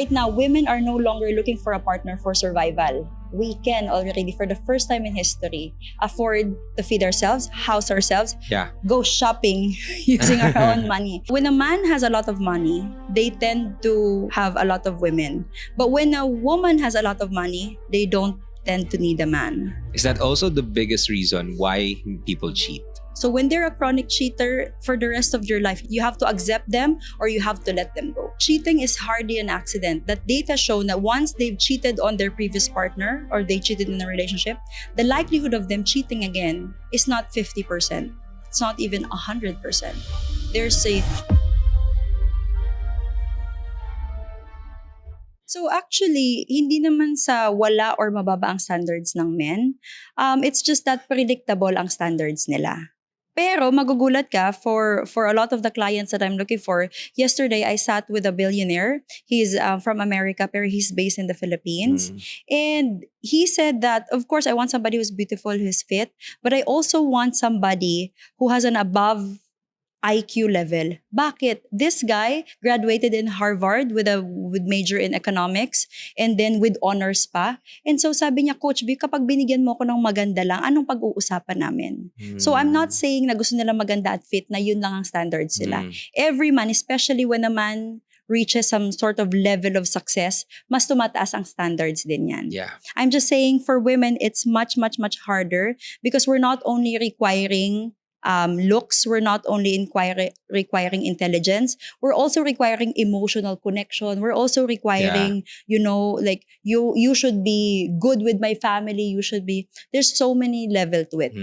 right now, women are no longer looking for a partner for survival. We can already, for the first time in history, afford to feed ourselves, house ourselves, go shopping using our own money. When a man has a lot of money, they tend to have a lot of women. But when a woman has a lot of money, they don't tend to need a man. Is that also the biggest reason why people cheat? So when they're a chronic cheater for the rest of your life, you have to accept them or you have to let them go. Cheating is hardly an accident. That data show that once they've cheated on their previous partner or they cheated in a relationship, the likelihood of them cheating again is not 50%. It's not even 100%. They're safe. So actually, hindi naman sa wala or mababa ang standards ng men. It's just that predictable ang standards nila. Pero magugulat ka for a lot of the clients that I'm looking for. Yesterday, I sat with a billionaire. He's from America, pero he's based in the Philippines. And he said that, of course, I want somebody who's beautiful, who's fit, but I also want somebody who has an above IQ level. Bakit? This guy graduated in Harvard with major in economics and then with honors pa. And so sabi niya, Coach B, kapag binigyan mo ko ng maganda lang, anong pag-uusapan namin? So I'm not saying na gusto nila maganda at fit, na yun lang ang standards sila. Every man, especially when a man reaches some sort of level of success, mas tumataas ang standards din yan. Yeah. I'm just saying for women, it's much, much, much harder because we're not only requiring looks, we're not only requiring intelligence, we're also requiring emotional connection. We're also requiring, like you should be good with my family. You should be, there's so many levels to it.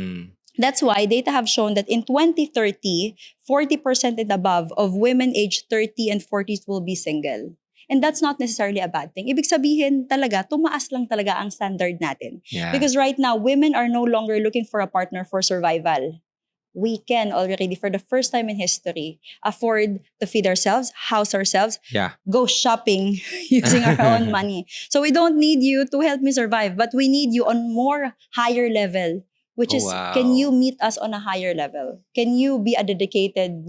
That's why data have shown that in 2030, 40% and above of women aged 30 and 40s will be single. And that's not necessarily a bad thing. Ibig sabihin talaga, tumaas lang talaga ang standard natin. Yeah. Because right now, women are no longer looking for a partner for survival. We can already, for the first time in history, afford to feed ourselves, house ourselves, go shopping using our own money. So we don't need you to help me survive, but we need you on more higher level, which is, can you meet us on a higher level? Can you be a dedicated,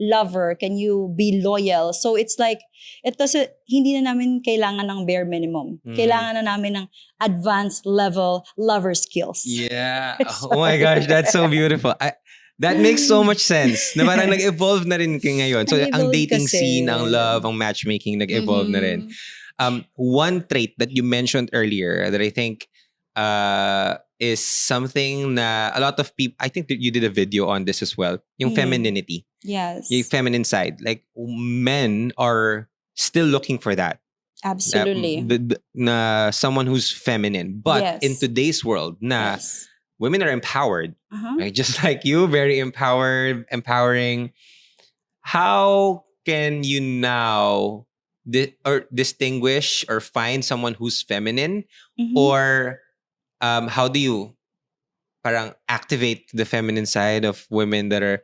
lover? Can you be loyal? So it's like, hindi na namin kailangan ng bare minimum. Kailangan na namin ng advanced level lover skills. Yeah. Oh my gosh, that's so beautiful. That makes so much sense. Na parang nag-evolve na rin ngayon. So ang dating scene, ang love, ang matchmaking, nag-evolve na rin. One trait that you mentioned earlier that I think is something na a lot of people, I think that you did a video on this as well, yung femininity. Yes. Yung feminine side. Like men are still looking for that. Absolutely. Na someone who's feminine. But in today's world, women are empowered. Right? Just like you, very empowering. How can you now distinguish or find someone who's feminine? Or how do you parang activate the feminine side of women that are...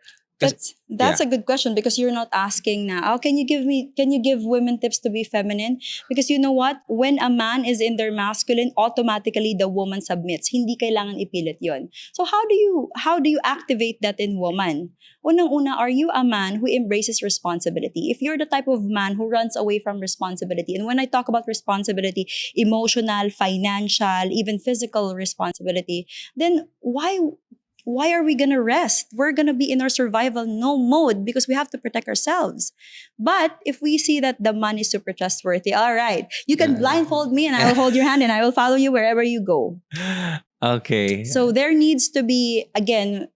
That's a good question because you're not asking now, can you give women tips to be feminine? Because you know what? When a man is in their masculine, automatically the woman submits. Hindi kailangan ipilit yon. So how do you activate that in woman? Unang-una, are you a man who embraces responsibility? If you're the type of man who runs away from responsibility, and when I talk about responsibility, emotional, financial, even physical responsibility, then why are we gonna rest? We're gonna be in our survival no mode because we have to protect ourselves. But if we see that the man is super trustworthy, all right, you can blindfold me and I will hold your hand and I will follow you wherever you go. Okay. So there needs to be, again,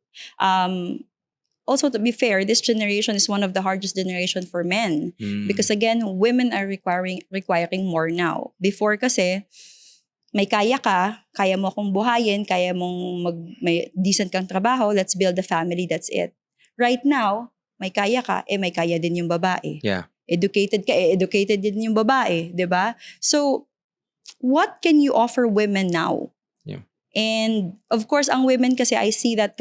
also to be fair, this generation is one of the hardest generation for men. Because again, women are requiring more now. Before kasi, may kaya mo akong buhayin, kaya mong may decent kang trabaho, let's build a family, that's it. Right now, may kaya ka, may kaya din yung babae. Yeah. Educated ka, educated din yung babae, di ba? So, what can you offer women now? Yeah. And of course, ang women kasi, I see that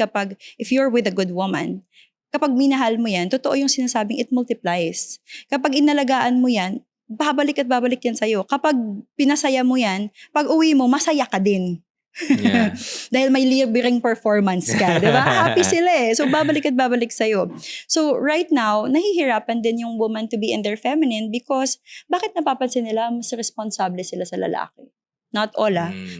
if you're with a good woman, kapag minahal mo yan, totoo yung sinasabing it multiplies. Kapag inalagaan mo yan, babalik at babalik yan sa'yo. Kapag pinasaya mo yan, pag uwi mo, masaya ka din. Yeah. Dahil may libreng performance ka, di ba? Happy sila eh. So, babalik at babalik sa'yo. So, right now, nahihirapan din yung woman to be in their feminine because bakit napapansin nila mas responsable sila sa lalaki? Not all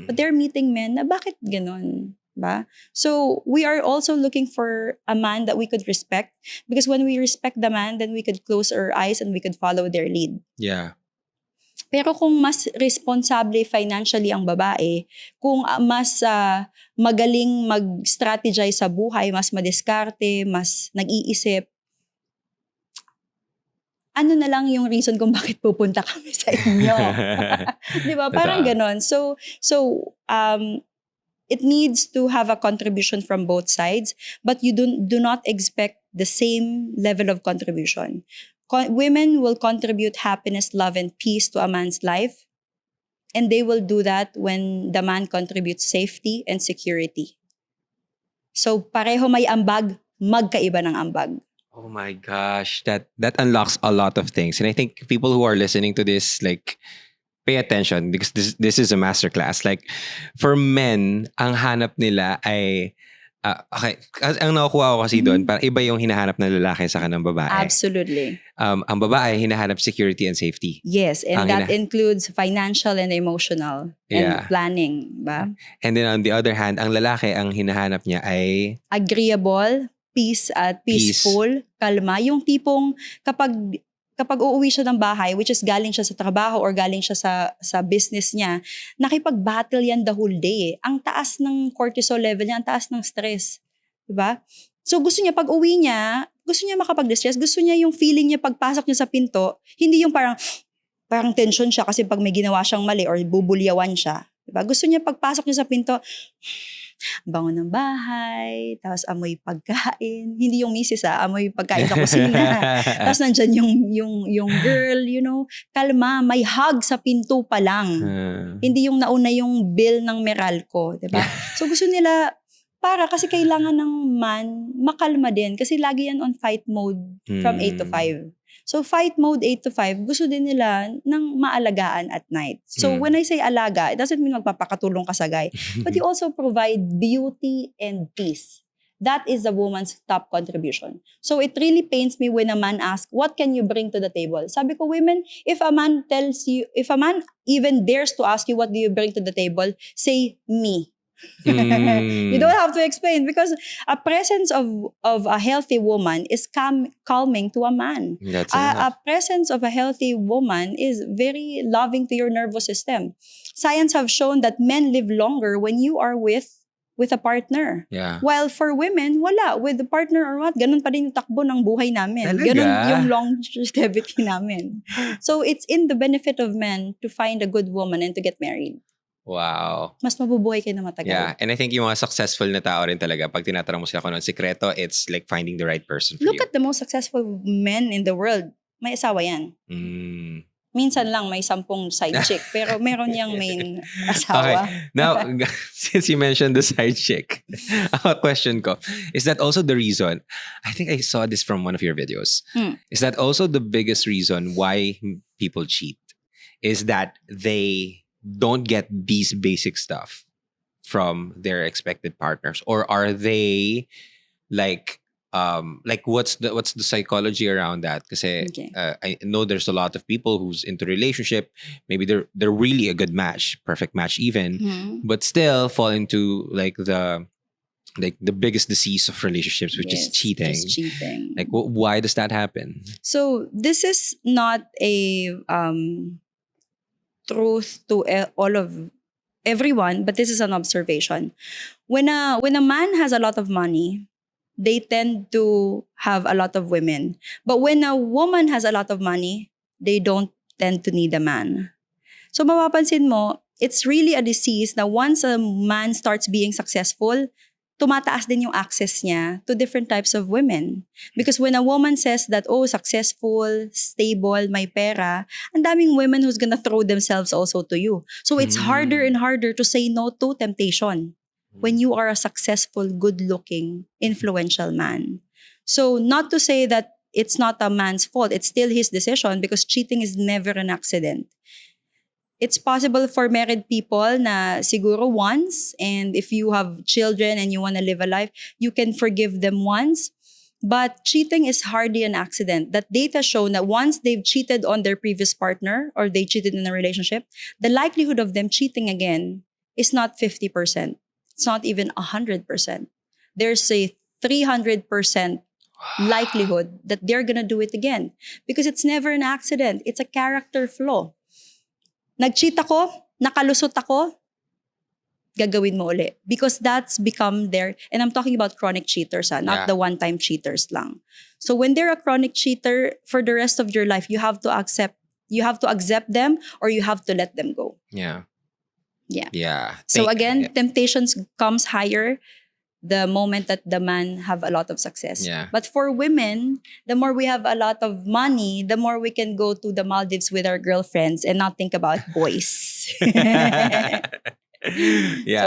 but they're meeting men na bakit ganun? Ba? So, we are also looking for a man that we could respect because when we respect the man, then we could close our eyes and we could follow their lead. Yeah. Pero kung mas responsable financially ang babae, kung mas magaling mag-strategize sa buhay, mas madiskarte, mas nag-iisip, ano na lang yung reason kung bakit pupunta kami sa inyo? Di ba? Parang ganon. So, it needs to have a contribution from both sides, but you do not expect the same level of contribution. Women will contribute happiness, love, and peace to a man's life, and they will do that when the man contributes safety and security. So, pareho may ambag, magkaiba ng ambag. Oh my gosh, that unlocks a lot of things. And I think people who are listening to this, like, pay attention because this is a masterclass. Like, for men, ang hanap nila ay, okay, ang nakukuha ko kasi doon, parang iba yung hinahanap ng lalaki sa kanang babae. Absolutely. Ang babae, hinahanap security and safety. Yes, and that includes financial and emotional and planning. Ba? And then on the other hand, ang lalaki, ang hinahanap niya ay agreeable, peace at peaceful, kalma. Yung tipong kapag uuwi siya ng bahay, which is galing siya sa trabaho or galing siya sa business niya, nakipag-battle yan the whole day. Ang taas ng cortisol level niya, ang taas ng stress. Diba? So gusto niya pag uwi niya, gusto niya makapag-distress, gusto niya yung feeling niya pagpasok niya sa pinto, hindi yung parang tension siya kasi pag may ginawa siyang mali or bubulyawan siya. Diba? Gusto niya pagpasok niya sa pinto, bango ng bahay, tapos amoy pagkain. Hindi yung misis amoy pagkain sa kusina. Tapos nandyan yung girl, you know, kalma, may hug sa pinto pa lang. Hindi yung nauna yung bill ng Meralco, diba? So gusto nila, kasi kailangan ng man makalma din kasi lagi yan on fight mode from 8 to 5. So fight mode 8 to 5, gusto din nila ng maalagaan at night. So when I say alaga, it doesn't mean magpapakatulong ka sa guy, but you also provide beauty and peace. That is a woman's top contribution. So it really pains me when a man asks, what can you bring to the table? Sabi ko, women, if a man even dares to ask you, what do you bring to the table? Say, me. You don't have to explain because a presence of a healthy woman is calming to a man. That's A presence of a healthy woman is very loving to your nervous system. Science have shown that men live longer when you are with a partner. Yeah. While for women, wala. With the partner or what, ganun pa rin yung takbo ng buhay namin. Talaga? Ganun yung longevity namin. So it's in the benefit of men to find a good woman and to get married. Wow. Mas mabubuhay kayo na matagal. Yeah, and I think yung mga successful na tao rin talaga, pag tinatanong mo sila kung anong sikreto, it's like finding the right person for you. Look at the most successful men in the world. May asawa yan. Minsan lang may 10 side chick, pero meron niyang main asawa. Okay. Now, since you mentioned the side chick, a question ko, is that also the reason, I think I saw this from one of your videos, is that also the biggest reason why people cheat? Is that they don't get these basic stuff from their expected partners, or are they like what's the psychology around that? Kasi I know there's a lot of people who's into relationship, maybe they're really a good match, perfect match even, but still fall into like the biggest disease of relationships, which is cheating. Just cheating. Like why does that happen? So this is not a truth to all of everyone, but this is an observation. When a man has a lot of money, they tend to have a lot of women. But when a woman has a lot of money, they don't tend to need a man. So mapapansin mo, it's really a disease na once a man starts being successful, tumataas din yung access niya to different types of women. Because when a woman says that, oh, successful, stable, may pera, ang daming women who's gonna throw themselves also to you. So it's harder and harder to say no to temptation when you are a successful, good-looking, influential man. So not to say that it's not a man's fault, it's still his decision because cheating is never an accident. It's possible for married people na siguro once, and if you have children and you want to live a life, you can forgive them once. But cheating is hardly an accident. That data show that once they've cheated on their previous partner or they cheated in a relationship, the likelihood of them cheating again is not 50%. It's not even 100%. There's a 300% likelihood that they're gonna do it again because it's never an accident. It's a character flaw. Nag-cheat ako, nakalusot ako, gagawin mo uli. Because that's become their, and I'm talking about chronic cheaters, not the one-time cheaters lang. So when they're a chronic cheater, for the rest of your life, you have to accept them or you have to let them go. Yeah. So again, temptations comes higher the moment that the man have a lot of success. But for women, the more we have a lot of money, the more we can go to the Maldives with our girlfriends and not think about boys. So,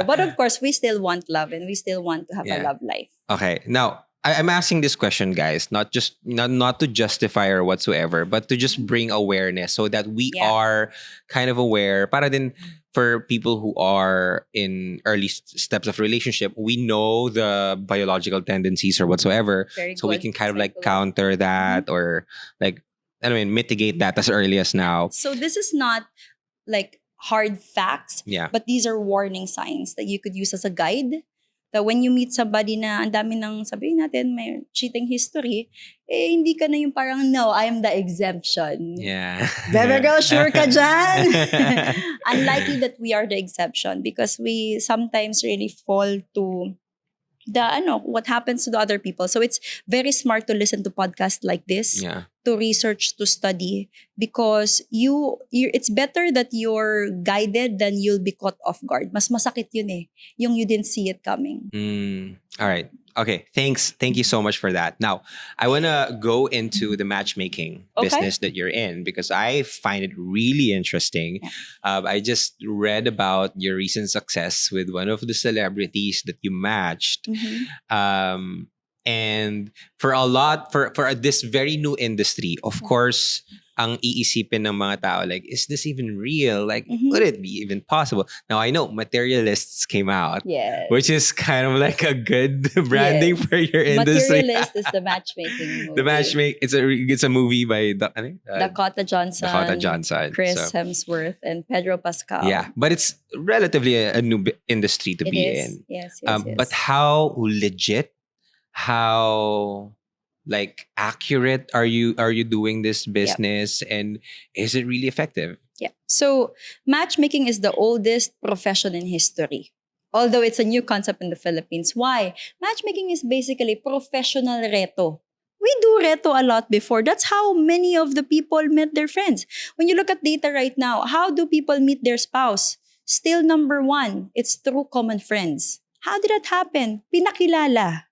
but of course, we still want love and we still want to have a love life. Okay. Now, I'm asking this question, guys, not to justify or whatsoever, but to just bring awareness so that we are kind of aware. Para din for people who are in early steps of relationship, we know the biological tendencies or whatsoever. So we can kind of like counter that or like, mitigate that as early as now. So this is not like hard facts, but these are warning signs that you could use as a guide. That when you meet somebody na ang dami nang sabihin natin may cheating history, hindi ka na yung parang, no, I am the exemption. Baby girl, sure ka dyan? Unlikely that we are the exception because we sometimes really fall to what happens to the other people. So it's very smart to listen to podcasts like this, to research, to study, because you it's better that you're guided than you'll be caught off guard. Mas masakit yun yung you didn't see it coming. All right. Okay. Thanks. Thank you so much for that. Now, I want to go into the matchmaking business that you're in because I find it really interesting. I just read about your recent success with one of the celebrities that you matched. And for this very new industry, of course, ang iisipin ng mga tao, like, is this even real? Like, would it be even possible? Now, I know Materialists came out, which is kind of like a good branding for your industry. Materialist is the matchmaking movie. The matchmaking, it's a movie by Dakota Johnson, Chris Hemsworth, and Pedro Pascal. Yeah, but it's relatively a new industry to be in. Yes. But how legit, how like accurate are you doing this business, and is it really effective? So matchmaking is the oldest profession in history, although it's a new concept in the Philippines. Why? Matchmaking is basically professional reto. We do reto a lot before. That's how many of the people met their friends. When you look at data right now, how do people meet their spouse? Still number one, it's through common friends. How did that happen? Pinakilala.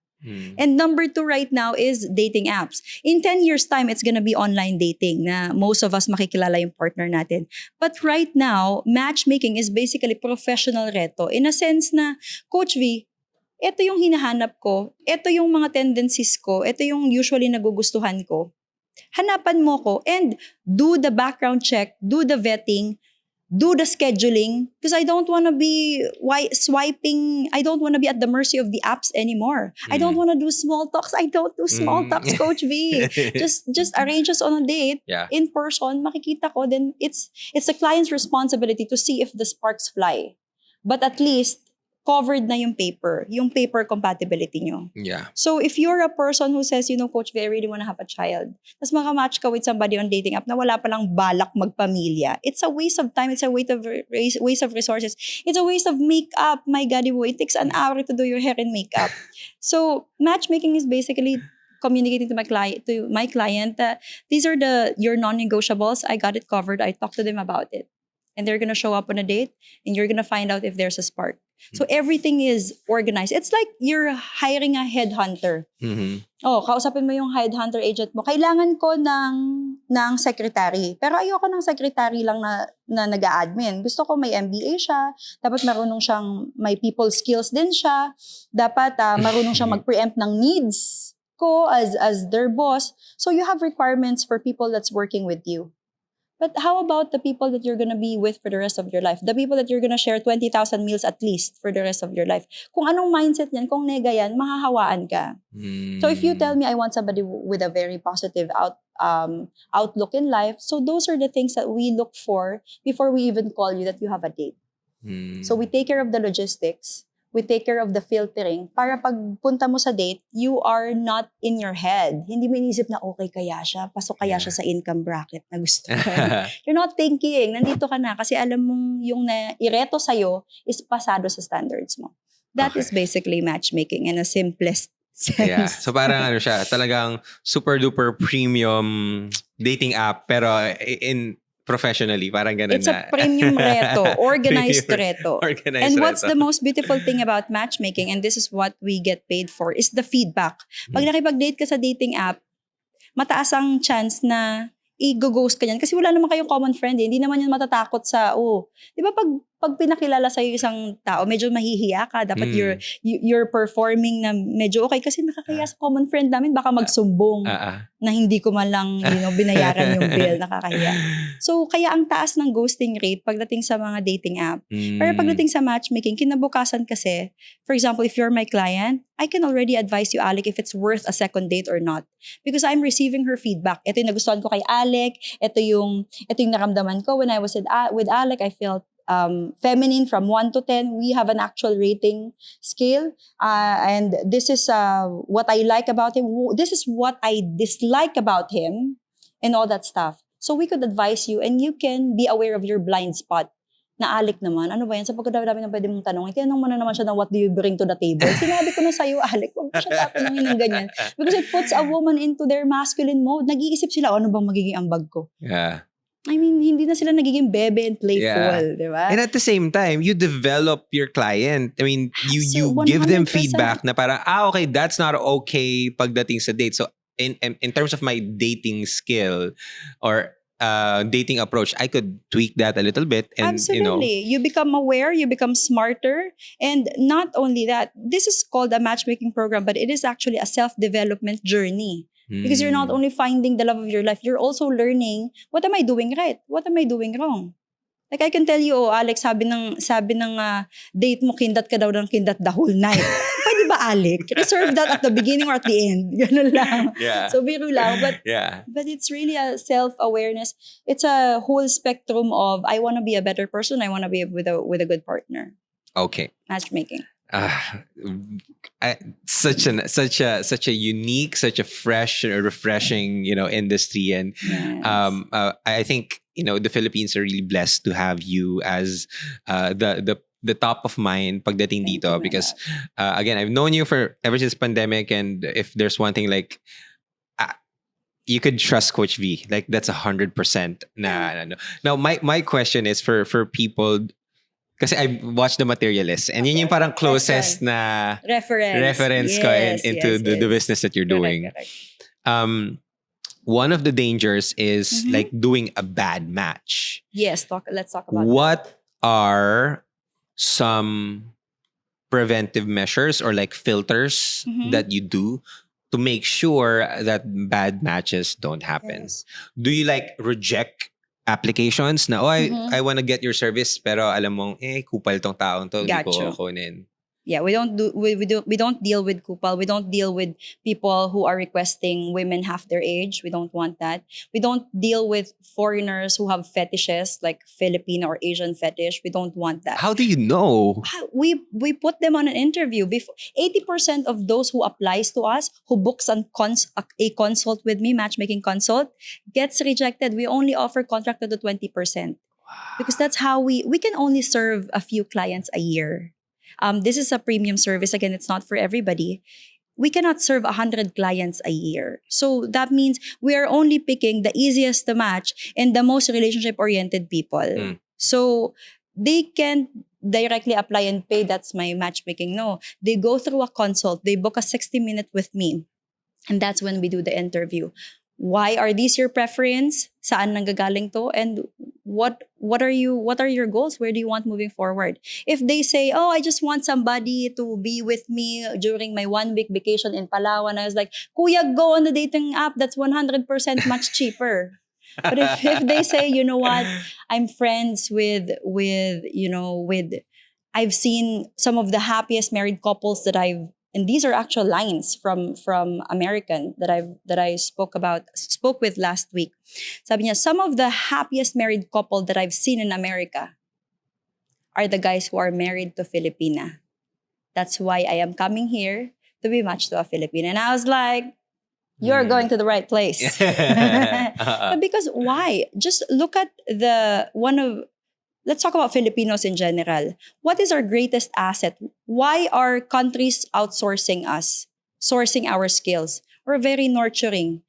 And number two right now is dating apps. In 10 years' time, it's gonna be online dating na most of us makikilala yung partner natin. But right now, matchmaking is basically professional reto. In a sense na, Coach V, ito yung hinahanap ko, ito yung mga tendencies ko, ito yung usually nagugustuhan ko. Hanapan mo ko and do the background check, do the vetting, do the scheduling, because I don't want to be swiping. I don't want to be at the mercy of the apps anymore. I don't want to do small talks. I don't do small talks, Coach V. Just arrange us on a date in person. Makikita ko, then it's the client's responsibility to see if the sparks fly. But at least covered na yung paper compatibility nyo. So if you're a person who says, Coach V, I really want to have a child, tas makamatch ka with somebody on dating app na wala palang balak magpamilya, it's a waste of time, it's a waste of resources, it's a waste of makeup. My God, it takes an hour to do your hair and makeup. So matchmaking is basically communicating to my client that these are your non-negotiables. I got it covered. I talked to them about it. And they're going to show up on a date and you're going to find out if there's a spark. So everything is organized. It's like you're hiring a headhunter. Kausapin mo yung headhunter agent mo. Kailangan ko ng secretary. Pero ayoko ng secretary lang na nag-a-admin. Gusto ko may MBA siya. Dapat marunong siyang, may people skills din siya. Dapat marunong siyang mag-preempt ng needs ko as their boss. So you have requirements for people that's working with you. But how about the people that you're gonna be with for the rest of your life? The people that you're gonna share 20,000 meals at least for the rest of your life. Kung anong mindset niyan, kung nega yan, mahahawaan ka. So if you tell me I want somebody with a very positive outlook in life, so those are the things that we look for before we even call you that you have a date. So we take care of the logistics, we take care of the filtering, para pag punta mo sa date, you are not in your head. Hindi mo inisip na okay kaya siya, pasok kaya siya sa income bracket na gusto ko. You're not thinking, nandito ka na kasi alam mong yung ireto sa'yo is pasado sa standards mo. That is basically matchmaking in a simplest sense. Yeah. So parang ano siya, talagang super duper premium dating app pero in professionally, parang ganun It's a premium reto, organized reto. Organized and what's reto. the most beautiful thing about matchmaking, and this is what we get paid for, is the feedback. Pag nakipag-date ka sa dating app, mataas ang chance na i-ghost ka niyan. Kasi wala naman kayong common friend. Hindi naman yun matatakot sa, di ba pag pinakilala sa'yo isang tao, medyo mahihiya ka. Dapat you're performing na medyo okay kasi nakakaya sa common friend namin, baka magsumbong na hindi ko man lang binayaran yung bill, nakakahiya. So, kaya ang taas ng ghosting rate pagdating sa mga dating app. Pero pagdating sa matchmaking, kinabukasan kasi, for example, if you're my client, I can already advise you, Alec, if it's worth a second date or not. Because I'm receiving her feedback. Ito yung nagustuhan ko kay Alec. Ito yung naramdaman ko when I was with Alec. I felt feminine from 1 to 10. We have an actual rating scale. And this is what I like about him. This is what I dislike about him and all that stuff. So we could advise you and you can be aware of your blind spot. Na Alec naman, ano ba yan? Sa pagkadami-dami na pwede mong tanong, tinanong mo na naman siya ng what do you bring to the table. Sinabi ko na sa'yo, Alec, huwag mo siya tatanungin ng ganyan. Because it puts a woman into their masculine mode. Nag-iisip sila, ano bang magiging ambag ko? Yeah. I mean, hindi na sila nagiging bebe and playful, di ba? And at the same time, you develop your client. I mean, you give them 100%. feedback na parang, okay, that's not okay pagdating sa date. So, in terms of my dating skill or dating approach, I could tweak that a little bit. And, absolutely. You become aware, you become smarter. And not only that, this is called a matchmaking program, but it is actually a self-development journey. Because you're not only finding the love of your life, you're also learning, what am I doing right? What am I doing wrong? Like I can tell you, Alex, sabi ng date mo, kindat ka daw ng kindat the whole night. Pwede ba, Alex? Reserve that at the beginning or at the end. Ganun lang. Yeah. So biro lang. But it's really a self-awareness. It's a whole spectrum of, I want to be a better person. I want to be with a good partner. Okay. Matchmaking. Such a unique, such a fresh, refreshing, industry, and yes. I think the Philippines are really blessed to have you as the top of mind pagdating dito, because again, I've known you for ever since pandemic, and if there's one thing like you could trust Coach V, like that's 100%. Now my question is for people. Kasi I watched The Materialist, and yun yung parang closest na reference ko into the business that you're doing. Correct. One of the dangers is like doing a bad match. Yes, let's talk about what are some preventive measures or like filters that you do to make sure that bad matches don't happen? Yes. Do you like reject applications na, I want to get your service pero alam mong, kupal tong taong to, hindi ko kunin? Yeah, we don't deal with kupal. We don't deal with people who are requesting women half their age. We don't want that. We don't deal with foreigners who have fetishes like Filipino or Asian fetish. We don't want that. How do you know? We put them on an interview. 80% of those who applies to us, who books a consult with me, matchmaking consult, gets rejected. We only offer contract to the 20%. Wow. Because that's how we can only serve a few clients a year. This is a premium service. Again, it's not for everybody. We cannot serve 100 clients a year. So that means we are only picking the easiest to match and the most relationship-oriented people. So they can directly apply and pay. That's my matchmaking. No, they go through a consult. They book a 60-minute with me. And that's when we do the interview. Why are these your preference? Saan nanggagaling to? And what are your goals? Where do you want moving forward? If they say, I just want somebody to be with me during my 1-week vacation in Palawan, I was like, Kuya, go on the dating app. That's 100% much cheaper. But if they say, you know what, I'm friends with I've seen some of the happiest married couples and these are actual lines from American that I spoke with last week. Sabi niya, some of the happiest married couple that I've seen in America are the guys who are married to Filipina. That's why I am coming here to be matched to a Filipina. And I was like, you're going to the right place. Because why? Just look at let's talk about Filipinos in general. What is our greatest asset? Why are countries outsourcing us, sourcing our skills? We're very nurturing.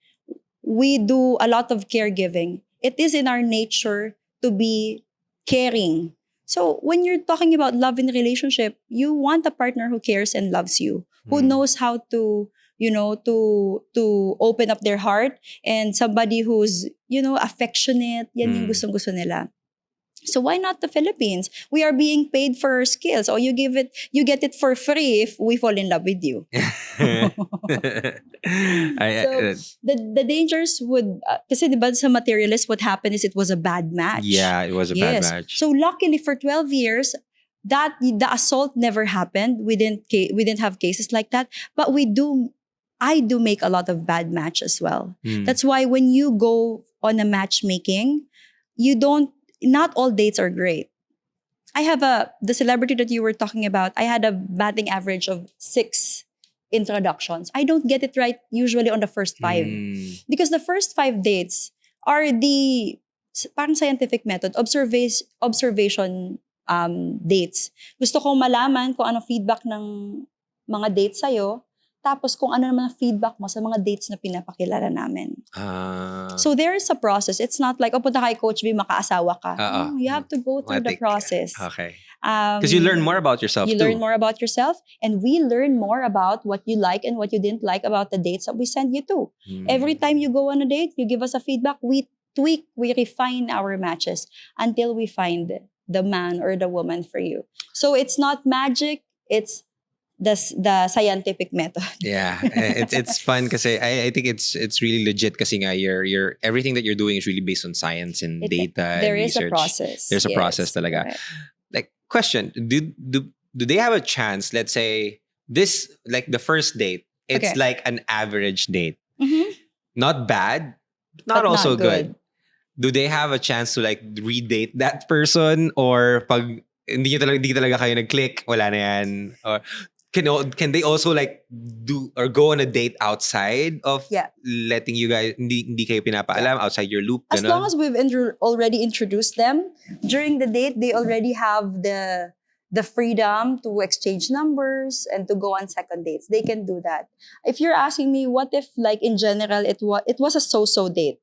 We do a lot of caregiving. It is in our nature to be caring. So when you're talking about love in a relationship, you want a partner who cares and loves you, who knows how to to open up their heart, and somebody who's, affectionate. Yan yung gustong-gusto nila. So why not the Philippines? We are being paid for our skills. Or you get it for free if we fall in love with you. The dangers would, kasi diba sa Materialist, what happened is it was a bad match. Yeah, it was a bad match. So luckily for 12 years, that the assault never happened. We didn't have cases like that. But I do make a lot of bad match as well. That's why when you go on a matchmaking, not all dates are great. I have the celebrity that you were talking about, I had a batting average of 6 introductions. I don't get it right usually on the first 5. Because the first 5 dates are the parang scientific method, observation dates. Gusto kong malaman kung ano feedback ng mga dates sa'yo, tapos kung ano naman ang feedback mo sa mga dates na pinapakilala namin. So there is a process. It's not like, punta kay Coach V, makaasawa ka. No, you have to go through the process. Okay. Because you learn more about yourself too. You learn more about yourself, and we learn more about what you like and what you didn't like about the dates that we send you to. Every time you go on a date, you give us a feedback, we tweak, we refine our matches until we find the man or the woman for you. So it's not magic, it's the scientific method. Yeah, it's fun kasi I think it's really legit kasi nga your everything that you're doing is really based on science and data there and is research. A process. There's a process talaga. Correct. Like, question, do they have a chance, let's say this, like the first date, it's like an average date. Not bad, not also good. Do they have a chance to like redate that person, or pag hindi talaga kayo nag-click, wala na yan? Or can they also like do or go on a date outside of letting you guys, hindi kayo pinapaalam, outside your loop? As long as we've already introduced them, during the date, they already have the freedom to exchange numbers and to go on second dates. They can do that. If you're asking me, what if like in general, it was a so-so date?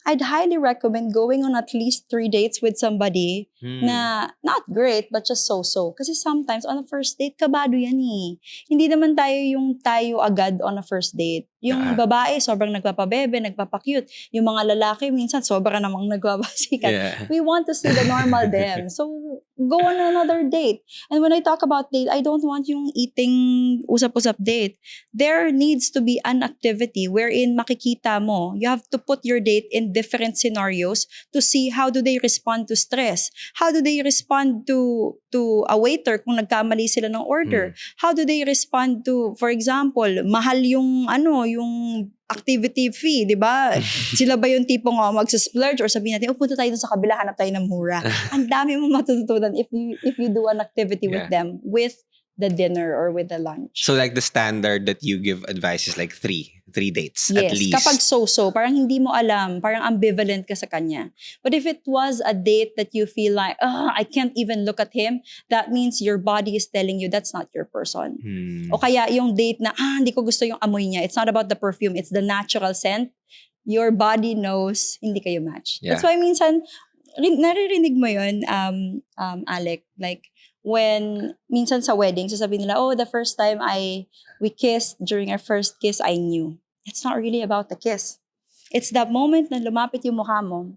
I'd highly recommend going on at least 3 dates with somebody na not great, but just so-so. Kasi sometimes on a first date, kabado yan eh. Hindi naman tayo agad on a first date. Yung babae, sobrang nagpapabebe, nagpapacute. Yung mga lalaki, minsan sobrang namang nagpapasikat. Yeah. We want to see the normal them. So, go on another date. And when I talk about date, I don't want yung eating usap-usap date. There needs to be an activity wherein makikita mo. You have to put your date in different scenarios to see how do they respond to stress. How do they respond to a waiter kung nagkamali sila ng order? How do they respond to, for example, mahal yung activity fee, di ba? Sila ba yung tipong magsasplurge or sabihin natin, punta tayo sa kabila, hanap tayo ng mura. Ang dami mo matututunan if you do an activity with them, with the dinner or with the lunch. So like the standard that you give advice is like 3 dates at least. Yes, kapag so-so, parang hindi mo alam, parang ambivalent ka sa kanya. But if it was a date that you feel like, I can't even look at him, that means your body is telling you that's not your person. O kaya yung date na, hindi ko gusto yung amoy niya. It's not about the perfume, it's the natural scent. Your body knows hindi kayo match. Yeah. That's why minsan, naririnig mo yun, Alec, like, when minsan sa wedding, sasabihin nila, the first time we kissed, during our first kiss, I knew. It's not really about the kiss. It's that moment na lumapit yung mukha mo,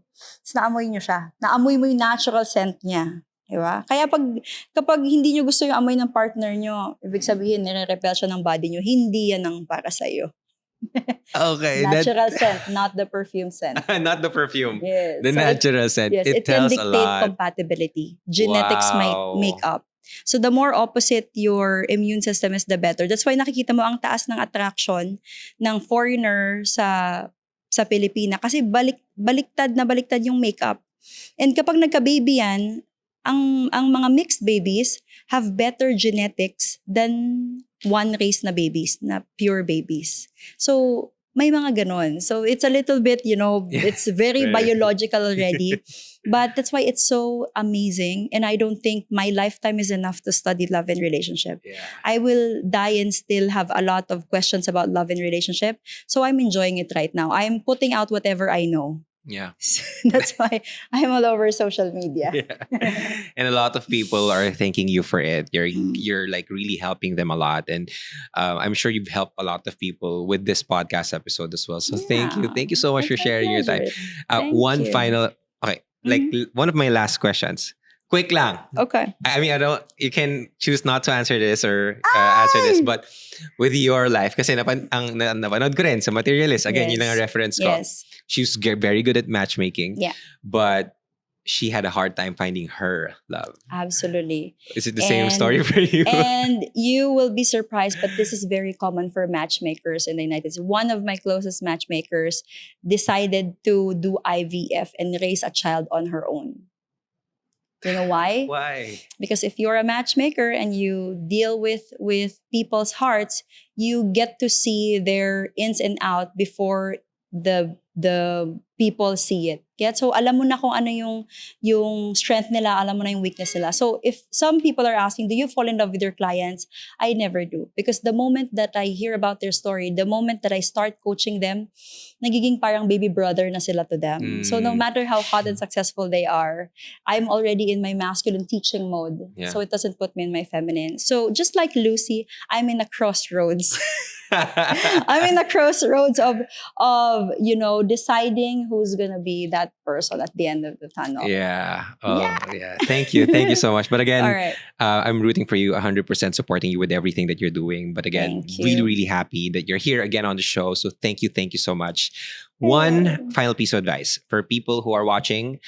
naamoy nyo siya. Naamoy mo yung natural scent niya. Diba? Kaya kapag hindi nyo gusto yung amoy ng partner nyo, ibig sabihin, nire-repel siya ng body nyo, hindi yan ang para sa'yo. Okay. Natural scent, not the perfume scent. Not the perfume. Yes. The So natural scent. yes, It it can tells a dictate lot. compatibility. Genetics might make Wow. up. So the more opposite your immune system is, the better. That's why nakikita mo ang taas ng attraction ng foreigner sa Pilipina kasi baliktad na baliktad yung makeup. And kapag nagka-baby yan, ang mga mixed babies have better genetics than one race na babies, na pure babies. So may mga ganon. So it's a little bit, it's very biological already. But that's why it's so amazing. And I don't think my lifetime is enough to study love and relationship. Yeah. I will die and still have a lot of questions about love and relationship. So I'm enjoying it right now. I'm putting out whatever I know. Yeah. That's why I'm all over social media. Yeah. And a lot of people are thanking you for it. You're like really helping them a lot. And I'm sure you've helped a lot of people with this podcast episode as well. So thank you. Thank you so much for sharing your time. One final, okay, like one of my last questions. Quick lang. Okay. I mean, you can choose not to answer this or answer this, but with your life, kasi napanood ko rin sa Materialist, again, yun lang ang reference ko. Yes. She was very good at matchmaking. Yeah. But she had a hard time finding her love. Absolutely. Is it the same story for you? And you will be surprised, but this is very common for matchmakers in the United States. One of my closest matchmakers decided to do IVF and raise a child on her own. You know why? Why? Because if you're a matchmaker and you deal with people's hearts, you get to see their ins and out before the people see it. Get? So alam mo na kung ano yung strength nila, alam mo na yung weakness nila. So if some people are asking, do you fall in love with your clients? I never do. Because the moment that I hear about their story, the moment that I start coaching them, nagiging parang baby brother na sila to them. So no matter how hot and successful they are, I'm already in my masculine teaching mode. Yeah. So it doesn't put me in my feminine. So just like Lucy, I'm in a crossroads. I'm in a crossroads of deciding who's gonna be that person at the end of the tunnel. Yeah. Oh, yeah. Thank you so much. But again, All right. I'm rooting for you, 100% supporting you with everything that you're doing. But again, really, really happy that you're here again on the show. So thank you so much. One final piece of advice for people who are watching.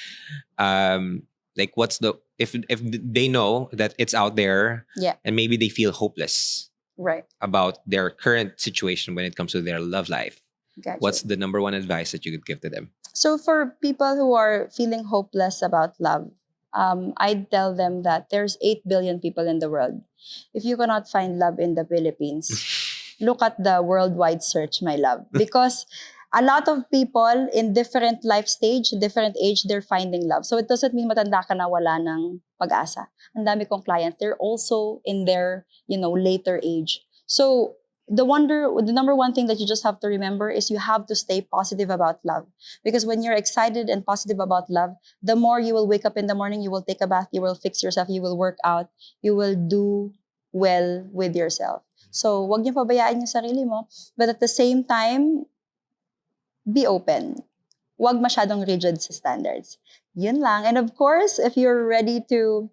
Like, what's if they know that it's out there, and maybe they feel hopeless, right, about their current situation when it comes to their love life. Gotcha. What's the number one advice that you could give to them? So for people who are feeling hopeless about love, I'd tell them that there's 8 billion people in the world. If you cannot find love in the Philippines, look at the worldwide search, my love. Because a lot of people in different life stage, different age, they're finding love. So it doesn't mean matanda ka na wala ng pag-asa. Ang dami kong clients, they're also in their, later age. So the number one thing that you just have to remember is you have to stay positive about love. Because when you're excited and positive about love, the more you will wake up in the morning, you will take a bath, you will fix yourself, you will work out, you will do well with yourself. So wag niyo pabayaan yung sarili mo. But at the same time, be open. Wag masyadong rigid sa standards. Yun lang. And of course, if you're ready to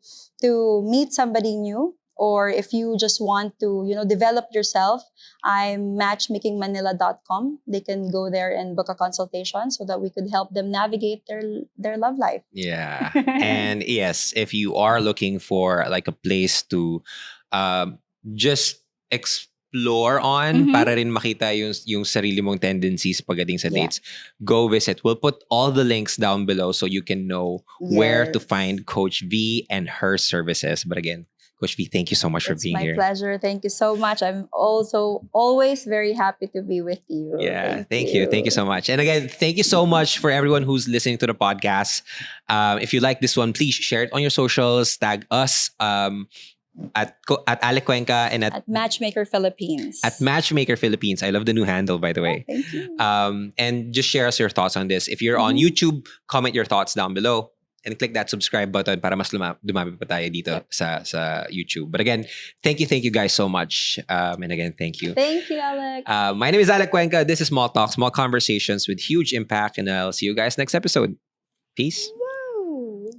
meet somebody new, or if you just want to, develop yourself, I'm matchmakingmanila.com. They can go there and book a consultation so that we could help them navigate their love life. Yeah. And yes, if you are looking for like a place to just explore on, para rin makita yung sarili mong tendencies pagdating sa dates, go visit. We'll put all the links down below so you can know where to find Coach V and her services. But again, Coach V, thank you so much for being here. It's my pleasure. Thank you so much. I'm also always very happy to be with you. Yeah, thank you. Thank you so much. And again, thank you so much for everyone who's listening to the podcast. If you like this one, please share it on your socials. Tag us at Alec Cuenca and at Matchmaker Philippines. At Matchmaker Philippines. I love the new handle, by the way. Oh, thank you. And just share us your thoughts on this. If you're on YouTube, comment your thoughts down below. And click that subscribe button para mas dumami pa tayo dito sa YouTube. But again, thank you guys so much. And again, thank you. Thank you, Alec. My name is Alec Cuenca. This is Small Talk, Small Conversations with huge impact. And I'll see you guys next episode. Peace. Woo.